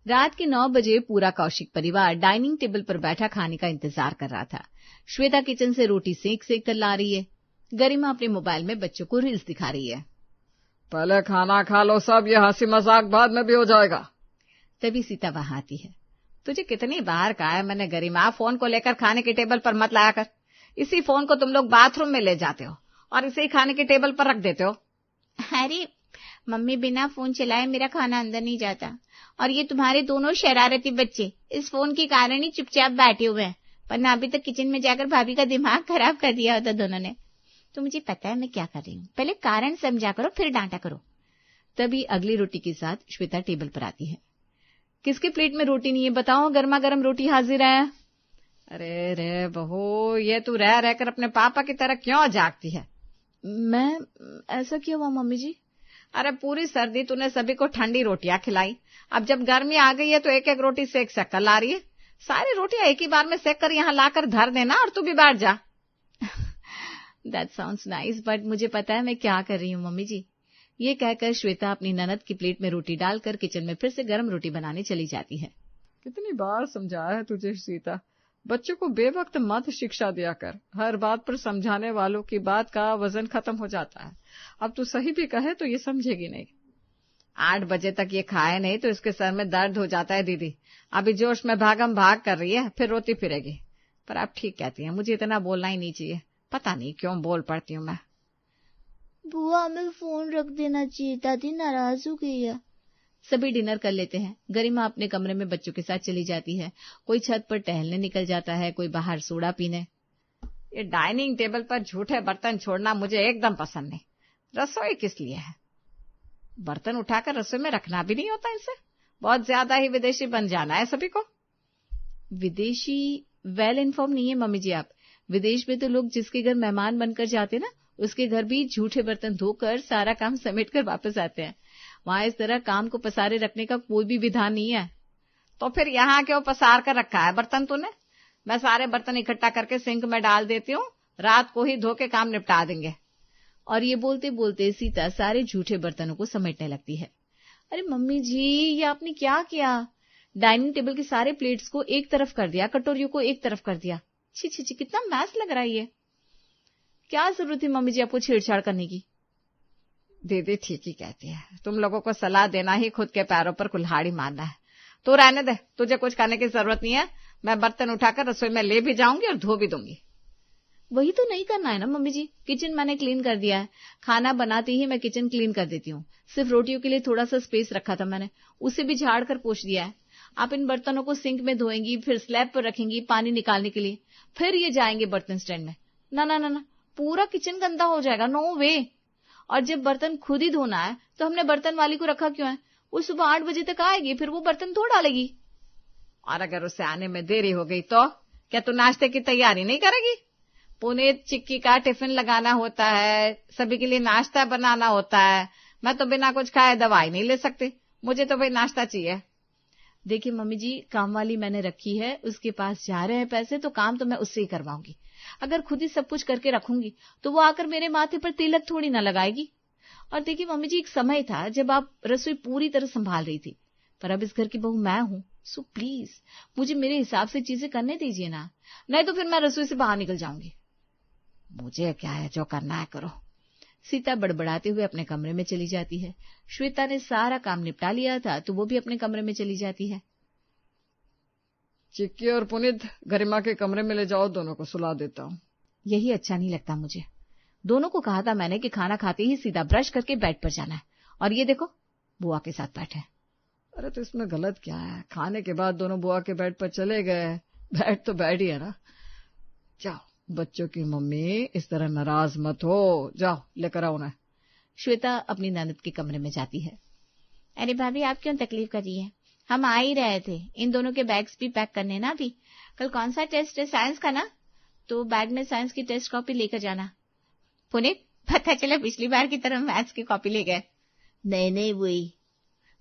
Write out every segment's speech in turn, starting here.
रात के 9 बजे पूरा कौशिक परिवार डाइनिंग टेबल पर बैठा खाने का इंतजार कर रहा था। श्वेता किचन से रोटी सेक कर ला रही है। गरिमा अपने मोबाइल में बच्चों को रील्स दिखा रही है। पहले खाना खा लो सब, ये हंसी मजाक बाद में भी हो जाएगा। तभी सीता वहां आती है। तुझे कितनी बार कहा है मैंने गरिमा, फोन को लेकर खाने के टेबल पर मत लाया कर। इसी फोन को तुम लोग बाथरूम में ले जाते हो और इसे ही खाने के टेबल पर रख देते हो। अरे मम्मी, बिना फोन चलाए मेरा खाना अंदर नहीं जाता, और ये तुम्हारे दोनों शरारती बच्चे इस फोन के कारण ही चुपचाप बैठे हुए हैं, वरना अभी तक किचन में जाकर भाभी का दिमाग खराब कर दिया होता दोनों ने। तो मुझे पता है मैं क्या कर रही हूँ, पहले कारण समझा करो फिर डांटा करो। तभी अगली रोटी के साथ श्वेता टेबल पर आती है। किसके प्लेट में रोटी नहीं है बताओ, गर्मा गर्म रोटी हाजिर है। अरे रे बहू, ये तू रह रहकर अपने पापा की तरह क्यों जागती है? मैं ऐसा क्यों हुआ मम्मी जी? अरे पूरी सर्दी तूने सभी को ठंडी रोटियां खिलाई, अब जब गर्मी आ गई है तो एक एक रोटी सेक कर ला रही है। सारी रोटियां एक ही बार में सेक कर यहाँ लाकर धर देना और तू भी बैठ जा। That sounds nice, but मुझे पता है मैं क्या कर रही हूँ मम्मी जी। ये कहकर श्वेता अपनी ननद की प्लेट में रोटी डालकर किचन में फिर से गर्म रोटी बनाने चली जाती है। कितनी बार समझाया है तुझे सीता, बच्चों को बेवक्त मत शिक्षा दिया कर। हर बात पर समझाने वालों की बात का वजन खत्म हो जाता है। अब तू सही भी कहे तो ये समझेगी नहीं। 8 बजे तक ये खाए नहीं तो इसके सर में दर्द हो जाता है दीदी। अभी जोश में भागम भाग कर रही है, फिर रोती फिरेगी। पर आप ठीक कहती हैं, मुझे इतना बोलना ही नहीं चाहिए, पता नहीं क्यों बोल पड़ती हूँ मैं। बुआ हमें फोन रख देना चाहिए, दादी नाराज हो गई है। सभी डिनर कर लेते हैं। गरिमा अपने कमरे में बच्चों के साथ चली जाती है। कोई छत पर टहलने निकल जाता है, कोई बाहर सोडा पीने। ये डाइनिंग टेबल पर झूठे बर्तन छोड़ना मुझे एकदम पसंद नहीं। रसोई किस लिए है? बर्तन उठाकर रसोई में रखना भी नहीं होता इनसे। बहुत ज्यादा ही विदेशी बन जाना है सभी को। विदेशी वेल इन्फॉर्म नहीं है मम्मी जी आप। विदेश में तो लोग जिसके घर मेहमान बनकर जाते ना, उसके घर भी झूठे बर्तन धोकर सारा काम समेट कर वापस आते हैं। वहां इस तरह काम को पसारे रखने का कोई भी विधान नहीं है। तो फिर यहाँ क्यों पसार कर रखा है बर्तन तूने? मैं सारे बर्तन इकट्ठा करके सिंक में डाल देती हूँ, रात को ही धो के काम निपटा देंगे। और ये बोलते बोलते सीता सारे झूठे बर्तनों को समेटने लगती है। अरे मम्मी जी, ये आपने क्या किया? डाइनिंग टेबल के सारे प्लेट्स को एक तरफ कर दिया, कटोरियों को एक तरफ कर दिया। छी छी छी, कितना मैस लग रहा है ये। क्या जरूरत थी मम्मी जी आपको छेड़छाड़ करने की? दीदी ठीक ही कहती है, तुम लोगों को सलाह देना ही खुद के पैरों पर कुल्हाड़ी मारना है। तो रहने दे, तुझे कुछ करने की जरूरत नहीं है। मैं बर्तन उठाकर रसोई में ले भी जाऊंगी और धो भी दूंगी। वही तो नहीं करना है ना मम्मी जी। किचन मैंने क्लीन कर दिया है। खाना बनाते ही मैं किचन क्लीन कर देती हूँ। सिर्फ रोटियों के लिए थोड़ा सा स्पेस रखा था मैंने, उसे भी झाड़ कर पोंछ दिया है। आप इन बर्तनों को सिंक में धोएंगी, फिर स्लैब पर रखेंगी पानी निकालने के लिए, फिर ये जाएंगे बर्तन स्टैंड में। ना ना ना ना, पूरा किचन गंदा हो जाएगा, नो वे। और जब बर्तन खुद ही धोना है तो हमने बर्तन वाली को रखा क्यों है? वो सुबह 8 बजे तक आएगी, फिर वो बर्तन धो डालेगी। और अगर उसे आने में देरी हो गई तो क्या तू नाश्ते की तैयारी नहीं करेगी? पुनीत चिक्की का टिफिन लगाना होता है, सभी के लिए नाश्ता बनाना होता है। मैं तो बिना कुछ खाए दवाई नहीं ले सकती, मुझे तो भाई नाश्ता चाहिए। देखिए मम्मी जी, काम वाली मैंने रखी है, उसके पास जा रहे हैं पैसे तो काम तो मैं उससे ही करवाऊंगी। अगर खुद ही सब कुछ करके रखूंगी तो वो आकर मेरे माथे पर तिलक थोड़ी ना लगाएगी। और देखिए मम्मी जी, एक समय था जब आप रसोई पूरी तरह संभाल रही थी, पर अब इस घर की बहू मैं हूं, सो प्लीज मुझे मेरे हिसाब से चीजें करने दीजिए ना, नहीं तो फिर मैं रसोई से बाहर निकल जाऊंगी। मुझे क्या है, जो करना है करो। सीता बड़बड़ाते हुए अपने कमरे में चली जाती है। श्वेता ने सारा काम निपटा लिया था तो वो भी अपने कमरे में चली जाती है। चिक्की और पुनीत गरिमा के कमरे में ले जाओ, दोनों को सुला देता हूँ। यही अच्छा नहीं लगता मुझे। दोनों को कहा था मैंने कि खाना खाते ही सीधा ब्रश करके बेड पर जाना है, और ये देखो बुआ के साथ बैठे। अरे तो इसमें गलत क्या है? खाने के बाद दोनों बुआ के बेड पर चले गए, बेड तो बेड ही है ना। जाओ, बच्चों की मम्मी इस तरह नाराज मत हो, जाओ लेकर आओ ना। श्वेता अपनी ननद के कमरे में जाती है। अरे भाभी, आप क्यों तकलीफ कर रही है? हम आ ही रहे थे, इन दोनों के बैग्स भी पैक करने ना। अभी कल कौन सा टेस्ट है? साइंस का ना, तो बैग में साइंस की टेस्ट कॉपी लेकर जाना। पुनीत, पता चला पिछली बार की तरह मैथ्स की कॉपी ले गए। नहीं वही,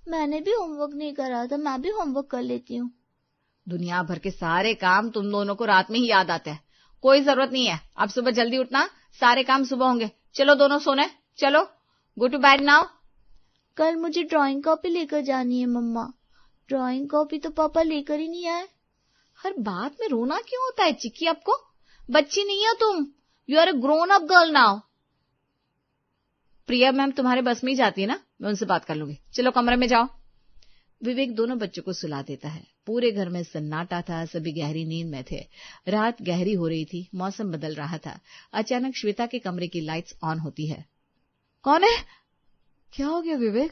मैंने भी होमवर्क नहीं करा था, मैं भी होमवर्क कर लेती हूँ। दुनिया भर के सारे काम तुम दोनों को रात में ही याद आते हैं, कोई जरूरत नहीं है। अब सुबह जल्दी उठना, सारे काम सुबह होंगे। चलो दोनों सोने, चलो गो टू बेड नाउ। कल मुझे ड्राइंग कॉपी लेकर जानी है मम्मा, ड्राइंग कॉपी तो पापा लेकर ही नहीं आए। हर बात में रोना क्यों होता है चिक्की? आपको बच्ची नहीं हो तुम, you are a grown up girl now. Priya ma'am तुम्हारे बस में ही जाती है ना, मैं उनसे बात कर लूंगी, चलो कमरे में जाओ। विवेक दोनों बच्चों को सुला देता है। पूरे घर में सन्नाटा था, सभी गहरी नींद में थे। रात गहरी हो रही थी, मौसम बदल रहा था। अचानक श्वेता के कमरे की लाइट्स ऑन होती है। कौन है? क्या हो गया विवेक?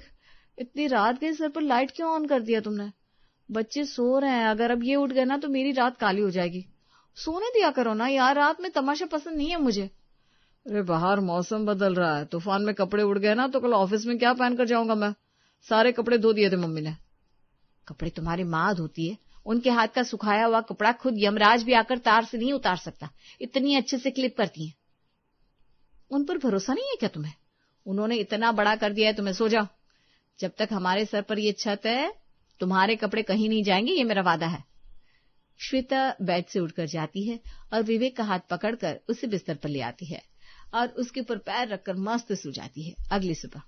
इतनी रात के सर पर लाइट क्यों ऑन कर दिया तुमने? बच्चे सो रहे हैं, अगर अब ये उठ गए ना तो मेरी रात काली हो जाएगी। सोने दिया करो ना यार, रात में तमाशा पसंद नहीं है मुझे। अरे बाहर मौसम बदल रहा है, तूफान में कपड़े उड़ गए ना तो कल ऑफिस में क्या पहन कर जाऊंगा मैं? सारे कपड़े धो दिए थे मम्मी ने। कपड़े तुम्हारी माँ धोती है, उनके हाथ का सुखाया हुआ कपड़ा खुद यमराज भी आकर तार से नहीं उतार सकता, इतनी अच्छे से क्लिप करती हैं। उन पर भरोसा नहीं है क्या तुम्हें? उन्होंने इतना बड़ा कर दिया है तुम्हें, सो जाओ। जब तक हमारे सर पर ये छत है तुम्हारे कपड़े कहीं नहीं जाएंगे, ये मेरा वादा है। श्वेता बेड से उठकर जाती है और विवेक का हाथ पकड़कर उसे बिस्तर पर ले आती है और उसके ऊपर पैर रखकर मस्त सो जाती है। अगली सुबह,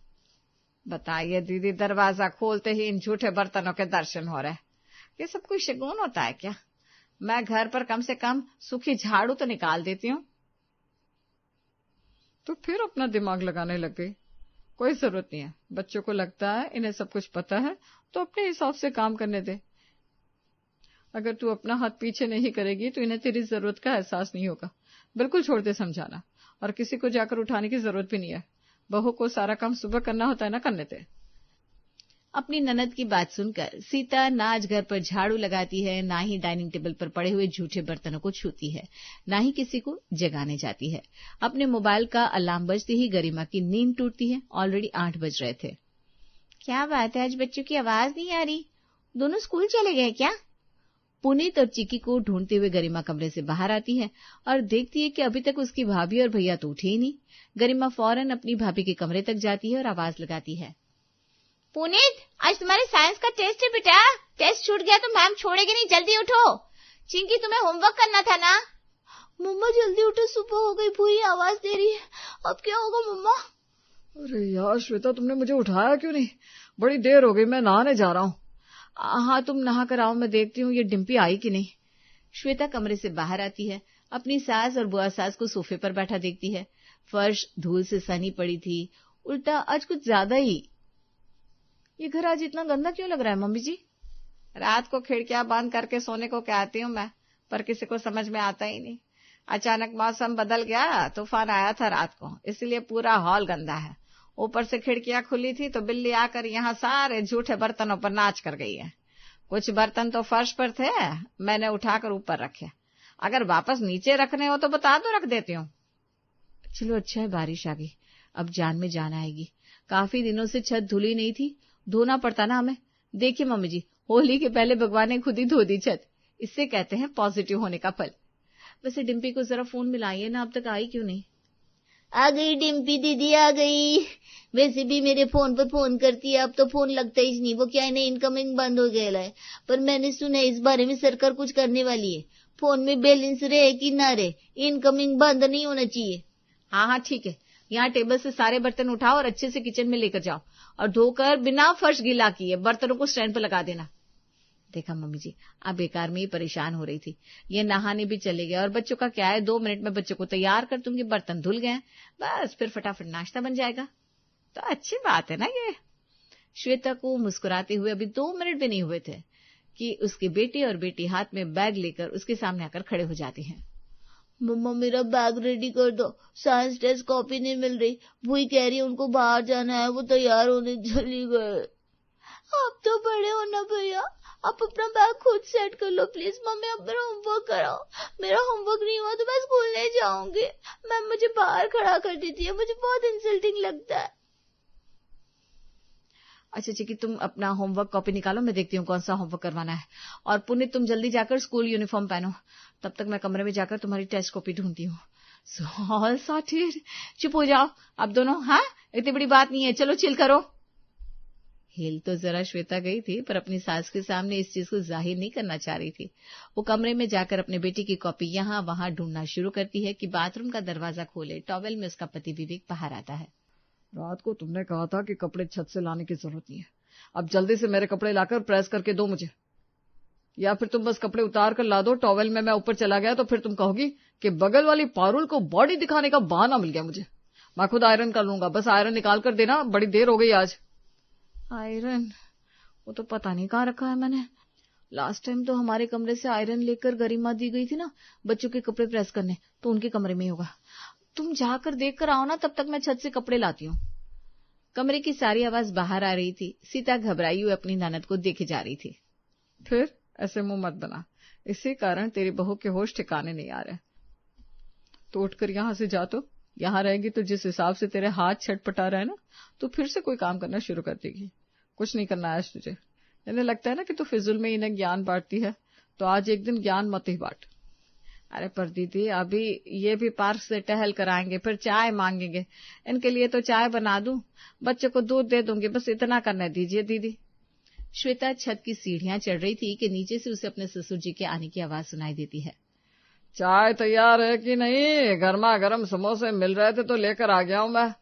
बताइए दीदी, दरवाजा खोलते ही इन झूठे बर्तनों के दर्शन हो रहे हैं। ये सब कोई शगुन होता है क्या? मैं घर पर कम से कम सूखी झाड़ू तो निकाल देती हूँ। तो फिर अपना दिमाग लगाने लग गई। कोई जरूरत नहीं है, बच्चों को लगता है इन्हें सब कुछ पता है तो अपने हिसाब से काम करने दे। अगर तू अपना हाथ पीछे नहीं करेगी तो इन्हें तेरी जरूरत का एहसास नहीं होगा। बिल्कुल छोड़ दे समझाना, और किसी को जाकर उठाने की जरूरत भी नहीं है। बहू को सारा काम सुबह करना होता है ना, करने दे। अपनी ननद की बात सुनकर सीता ना आज घर पर झाड़ू लगाती है, ना ही डाइनिंग टेबल पर पड़े हुए झूठे बर्तनों को छूती है, ना ही किसी को जगाने जाती है। अपने मोबाइल का अलार्म बजते ही गरिमा की नींद टूटती है। ऑलरेडी 8 बज रहे थे। क्या बात है, आज बच्चों की आवाज नहीं आ रही? दोनों स्कूल चले गए क्या? पुनीत और चिक्की को ढूंढते हुए गरिमा कमरे से बाहर आती है और देखती है कि अभी तक उसकी भाभी और भैया तो उठे ही नहीं। गरिमा फौरन अपनी भाभी के कमरे तक जाती है और आवाज लगाती है, पुनीत, आज तुम्हारे साइंस का टेस्ट है बेटा। टेस्ट छूट गया तो मैम छोड़ेगी नहीं, जल्दी उठो। चिंकी, तुम्हें होमवर्क करना था ना। मम्मा जल्दी उठो, सुबह हो गई, पूरी आवाज दे रही है। अब क्या होगा मम्मा? अरे यार श्वेता, तुमने मुझे उठाया क्यों नहीं? बड़ी देर हो गई, मैं नहाने जा रहा हूँ। हाँ तुम नहा कर आओ, मैं देखती हूँ ये डिम्पी आई कि नहीं। श्वेता कमरे से बाहर आती है। अपनी सास और बुआ सास को सोफे पर बैठा देखती है। फर्श धूल से सनी पड़ी थी, उल्टा आज कुछ ज्यादा ही। ये घर आज इतना गंदा क्यों लग रहा है मम्मी जी? रात को खिड़कियां बंद करके सोने को कहती हूँ मैं, पर किसी को समझ में आता ही नहीं। अचानक मौसम बदल गया, तूफान आया था रात को, इसलिए पूरा हॉल गंदा है। ऊपर से खिड़कियां खुली थी तो बिल्ली आकर यहाँ सारे झूठे बर्तनों पर नाच कर गई है। कुछ बर्तन तो फर्श पर थे, मैंने उठाकर ऊपर रखे। अगर वापस नीचे रखने हो तो बता दो, रख देती हूँ। चलो अच्छा है बारिश आ गई, अब जान में जान आएगी। काफी दिनों से छत धुली नहीं थी, धोना पड़ता ना हमें। देखिए मम्मी जी, होली के पहले भगवान ने खुद ही धो दी छत। इससे कहते हैं पॉजिटिव होने का फल। वैसे डिम्पी को जरा फोन मिलाइए ना, अब तक आई क्यों नहीं? आ गई डिम्पी दीदी, आ गई। वैसे भी मेरे फोन पर फोन करती है, अब तो फोन लगता ही नहीं। वो क्या है ना, इनकमिंग बंद हो गया है, पर मैंने सुना इस बारे में सरकार कुछ करने वाली है। फोन में बैलेंस रहे कि ना रहे, इनकमिंग बंद नहीं होना चाहिए। हाँ ठीक है, यहाँ टेबल से सारे बर्तन उठाओ और अच्छे से किचन में लेकर जाओ, और धोकर बिना फर्श गीला किए बर्तनों को स्टैंड पर लगा देना। देखा मम्मी जी, आप बेकार में ही परेशान हो रही थी। ये नहाने भी चले गए, और बच्चों का क्या है, 2 मिनट में बच्चों को तैयार कर दूंगी, बर्तन धुल गए, बस फिर फटाफट नाश्ता बन जाएगा। तो अच्छी बात है ना ये। श्वेता को मुस्कुराते हुए अभी 2 मिनट भी नहीं हुए थे कि उसके बेटे और बेटी हाथ में बैग लेकर उसके सामने आकर खड़े हो जाते हैं। मम्मा मेरा बैग रेडी कर दो, साइंस टेस्ट कॉपी नहीं मिल रही। वही कह रही है उनको बाहर जाना है, वो तैयार होने चली गए। आप तो बड़े हो ना भैया, आप अपना बैग खुद सेट कर लो प्लीज। मम्मी अब मेरा होमवर्क कराओ, मेरा होमवर्क नहीं हुआ तो मैं स्कूल नहीं जाऊंगी। मैम मुझे बाहर खड़ा कर देती है, मुझे बहुत इंसल्टिंग लगता है। अच्छा चिकी, तुम अपना होमवर्क कॉपी निकालो, मैं देखती हूँ कौन सा होमवर्क करवाना है। और पुनीत तुम जल्दी जाकर स्कूल यूनिफॉर्म पहनो, तब तक मैं कमरे में जाकर तुम्हारी टेस्ट कॉपी ढूंढती हूँ। सॉल साठिर, चुप हो जाओ अब दोनों। हाँ इतनी बड़ी बात नहीं है, चलो चिल करो। हिल तो जरा श्वेता गई थी, पर अपनी सास के सामने इस चीज को जाहिर नहीं करना चाह रही थी। वो कमरे में जाकर अपने बेटी की कॉपी यहाँ वहां ढूंढना शुरू करती है कि बाथरूम का दरवाजा खोले टॉवेल में उसका पति विवेक बाहर आता है। रात को तुमने कहा था कि कपड़े छत से लाने की जरूरत नहीं है, अब जल्दी से मेरे कपड़े लाकर प्रेस करके दो मुझे, या फिर तुम बस कपड़े उतार कर ला दो। टॉवेल में मैं ऊपर चला गया तो फिर तुम कहोगी कि बगल वाली पारुल को बॉडी दिखाने का बहाना मिल गया मुझे। मैं खुद आयरन कर लूंगा, बस आयरन निकाल कर देना, बड़ी देर हो गई आज। आयरन? वो तो पता नहीं कहाँ रखा है मैंने। लास्ट टाइम तो हमारे कमरे से आयरन लेकर गरिमा दी गई थी ना बच्चों के कपड़े प्रेस करने, तो उनके कमरे में ही होगा। तुम जाकर देख कर आओ ना, तब तक मैं छत से कपड़े लाती हूँ। कमरे की सारी आवाज बाहर आ रही थी। सीता घबराई हुई अपनी ननद को देखे जा रही थी। फिर ऐसे मुंह मत बना, इसी कारण तेरी बहू के होश ठिकाने नहीं आ रहे। तो उठकर यहां से जा, तो यहां रहेगी तो जिस हिसाब से तेरे हाथ छटपटा रहे ना, तो फिर से कोई काम करना शुरू कर देगी। कुछ नहीं करना है आज तुझे। इन्हें लगता है ना कि तू फिजुल में इन्हें ज्ञान बांटती है, तो आज एक दिन ज्ञान मत ही बांट। अरे पर दीदी, अभी ये भी पार्क से टहल कर आएंगे, फिर चाय मांगेंगे। इनके लिए तो चाय बना दूं, बच्चों को दूध दे दूंगी, बस इतना करने दीजिए दीदी। श्वेता छत की सीढ़ियां चढ़ रही थी कि नीचे से उसे अपने ससुर जी के आने की आवाज सुनाई देती है। चाय तैयार है कि नहीं? गर्मा गर्म समोसे मिल रहे थे तो लेकर आ गया हूं मैं।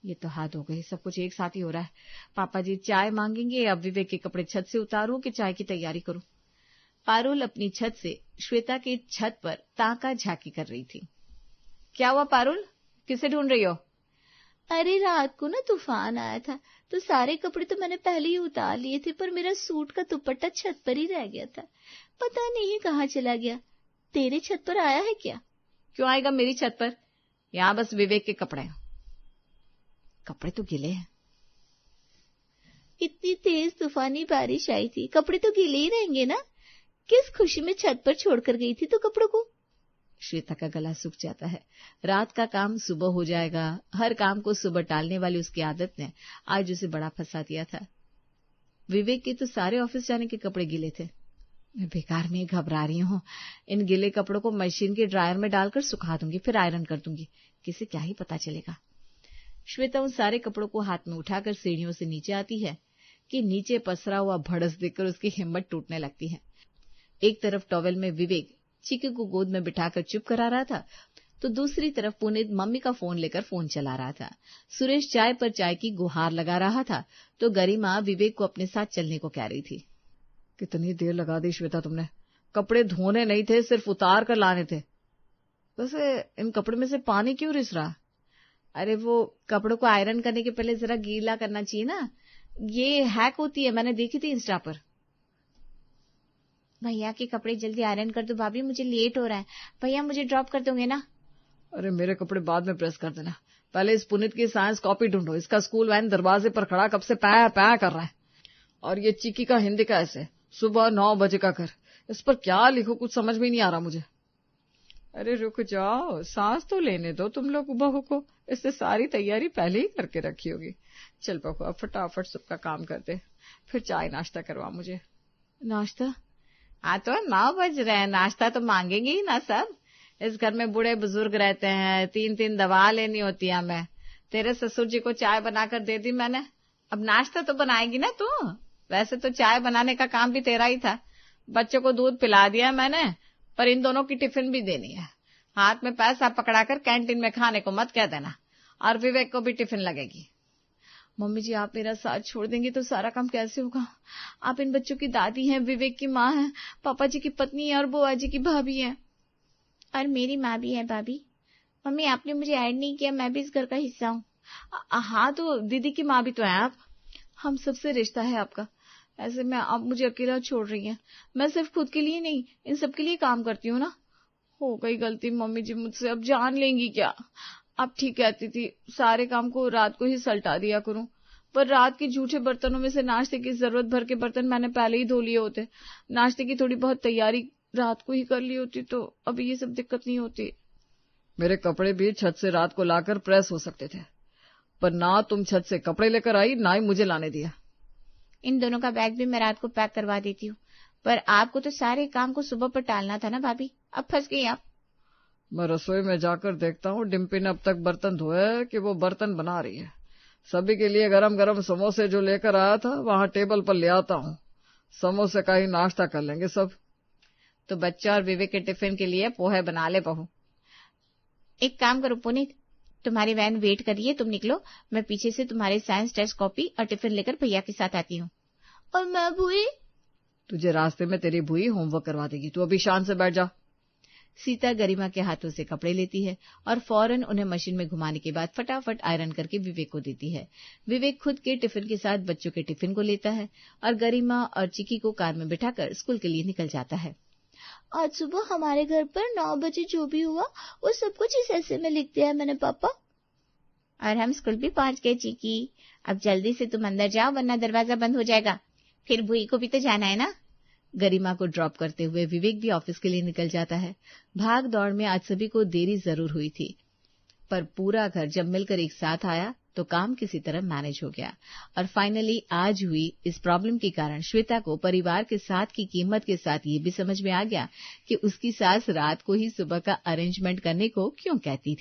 ये तो हाथ हो गए, सब कुछ एक साथ ही हो रहा है। पापा जी चाय मांगेंगे, अब विवेक के कपड़े छत से उतारूं कि चाय की तैयारी करूं? पारुल अपनी छत से श्वेता की छत पर ताका झांकी कर रही थी। क्या हुआ पारुल, किसे ढूंढ रही हो? अरे रात को ना तूफान आया था, तो सारे कपड़े तो मैंने पहले ही उतार लिए थे, पर मेरा सूट का दुपट्टा छत पर ही रह गया था। पता नहीं ये कहाँ चला गया। तेरे छत पर आया है क्या? क्यों आएगा मेरी छत पर? यहाँ बस विवेक के कपड़े हैं। कपड़े तो गिले हैं। इतनी तेज तूफानी बारिश आई थी, कपड़े तो गीले ही रहेंगे ना। किस खुशी में छत पर छोड़कर गई थी तो कपड़ों को? श्वेता का गला सूख जाता है। रात का काम सुबह हो जाएगा। हर काम को सुबह टालने वाली उसकी आदत ने आज उसे बड़ा फंसा दिया था। विवेक के तो सारे ऑफिस जाने के कपड़े गीले थे। मैं बेकार में घबरा रही हूँ। इन गीले कपड़ों को मशीन के ड्रायर में डालकर सुखा दूंगी, फिर आयरन कर दूंगी। किसे क्या ही पता चलेगा। श्वेता उन सारे कपड़ों को हाथ में उठाकर सीढ़ियों से नीचे आती है कि नीचे पसरा हुआ भड़स देखकर उसकी हिम्मत टूटने लगती है। एक तरफ टॉवेल में विवेक चीकी को गोद में बिठाकर चुप करा रहा था, तो दूसरी तरफ पुनीत मम्मी का फोन लेकर फोन चला रहा था। सुरेश चाय पर चाय की गुहार लगा रहा था, तो गरिमा विवेक को अपने साथ चलने को कह रही थी। कितनी देर लगा दी श्वेता तुमने। कपड़े धोने नहीं थे, सिर्फ उतार कर लाने थे। वैसे इन कपड़े में से पानी क्यों रिस रहा? अरे वो कपड़ों को आयरन करने के पहले जरा गीला करना चाहिए ना। ये हैक होती है, मैंने देखी थी इंस्टा पर। भैया के कपड़े जल्दी आयरन कर दो भाभी, मुझे लेट हो रहा है। भैया मुझे ड्रॉप कर दोगे ना? अरे मेरे कपड़े बाद में प्रेस कर देना, पहले इस पुनीत की साइंस कॉपी ढूंढो। इसका स्कूल वैन दरवाजे पर खड़ा कब से पै पै कर रहा है। और ये चीकी का हिंदी का ऐसे सुबह 9 बजे का घर, इस पर क्या लिखो कुछ समझ में नहीं आ रहा मुझे। अरे रुक जाओ, सांस तो लेने दो तुम लोग बहू को। इससे सारी तैयारी पहले ही करके रखी होगी। चल बहू अब फटाफट सबका काम कर दे, फिर चाय नाश्ता करवा मुझे। नाश्ता? हाँ तो 9 बज रहे हैं, नाश्ता तो मांगेंगे ही ना सब। इस घर में बूढ़े बुजुर्ग रहते हैं, 3-3 दवा लेनी होती है हमें। तेरे ससुर जी को चाय बनाकर दे दी मैंने, अब नाश्ता तो बनाएगी ना तू। वैसे तो चाय बनाने का काम भी तेरा ही था। बच्चों को दूध पिला दिया मैंने, पर इन दोनों की टिफिन भी देनी है। हाथ में पैसा पकड़ाकर कैंटीन में खाने को मत कह देना, और विवेक को भी टिफिन लगेगी। मम्मी जी आप मेरा साथ छोड़ देंगी तो सारा काम कैसे होगा? आप इन बच्चों की दादी हैं, विवेक की माँ है, पापा जी की पत्नी है और बुआ जी की भाभी है। और मेरी माँ भी है भाभी। मम्मी आपने मुझे ऐड नहीं किया, मैं भी इस घर का हिस्सा हूँ। हाँ तो दीदी की माँ भी तो है आप। हम सबसे रिश्ता है आपका, ऐसे में आप मुझे अकेला छोड़ रही हैं। मैं सिर्फ खुद के लिए नहीं, इन सबके लिए काम करती हूँ ना। हो गई गलती मम्मी जी मुझसे, अब जान लेंगी क्या? आप ठीक कहती थी सारे काम को रात को ही सल्टा दिया करूं, पर रात के झूठे बर्तनों में से नाश्ते की जरूरत भर के बर्तन मैंने पहले ही धो लिए होते। नाश्ते की थोड़ी बहुत तैयारी रात को ही कर ली होती तो अभी ये सब दिक्कत नहीं होती। मेरे कपड़े भी छत से रात को लाकर प्रेस हो सकते थे, पर ना तुम छत से कपड़े लेकर आई, ना ही मुझे लाने दिया। इन दोनों का बैग भी मैं रात को पैक करवा देती हूँ, पर आपको तो सारे काम को सुबह पर टालना था ना भाभी, अब फंस गई आप। मैं रसोई में जाकर देखता हूँ डिम्पी ने अब तक बर्तन धोए कि वो बर्तन बना रही है। सभी के लिए गरम गरम समोसे जो लेकर आया था वहां टेबल पर ले आता हूँ। समोसे का ही नाश्ता कर लेंगे सब। तो बच्चा और विवेक के टिफिन के लिए पोहे बना ले बहू। एक काम करो पुनीत, तुम्हारी वैन वेट कर रही है, तुम निकलो, मैं पीछे से तुम्हारे साइंस टेस्ट कॉपी और टिफिन लेकर भैया के साथ आती हूँ। और मैं भूई? तुझे रास्ते में तेरी भूई होमवर्क करवा देगी। तू अभी शांत से बैठ जा। सीता गरिमा के हाथों से कपड़े लेती है और फौरन उन्हें मशीन में घुमाने के बाद फटाफट आयरन करके विवेक को देती है। विवेक खुद के टिफिन के साथ बच्चों के टिफिन को लेता है और गरिमा और चिकी को कार में बिठाकर स्कूल के लिए निकल जाता है। आज सुबह हमारे घर पर 9 बजे जो भी हुआ वो सब कुछ इस ऐसे में लिख दिया है मैंने पापा। और हम स्कूल भी पहुंच गए चिकी। अब जल्दी से तुम अंदर जाओ वरना दरवाजा बंद हो जाएगा। फिर भूई को भी तो जाना है ना। गरिमा को ड्रॉप करते हुए विवेक भी ऑफिस के लिए निकल जाता है। भाग दौड़ में आज सभी को देरी जरूर हुई थी, पर पूरा घर जब मिलकर एक साथ आया तो काम किसी तरह मैनेज हो गया। और फाइनली आज हुई इस प्रॉब्लम के कारण श्वेता को परिवार के साथ की कीमत के साथ ये भी समझ में आ गया कि उसकी सास रात को ही सुबह का अरेंजमेंट करने को क्यों कहती थी।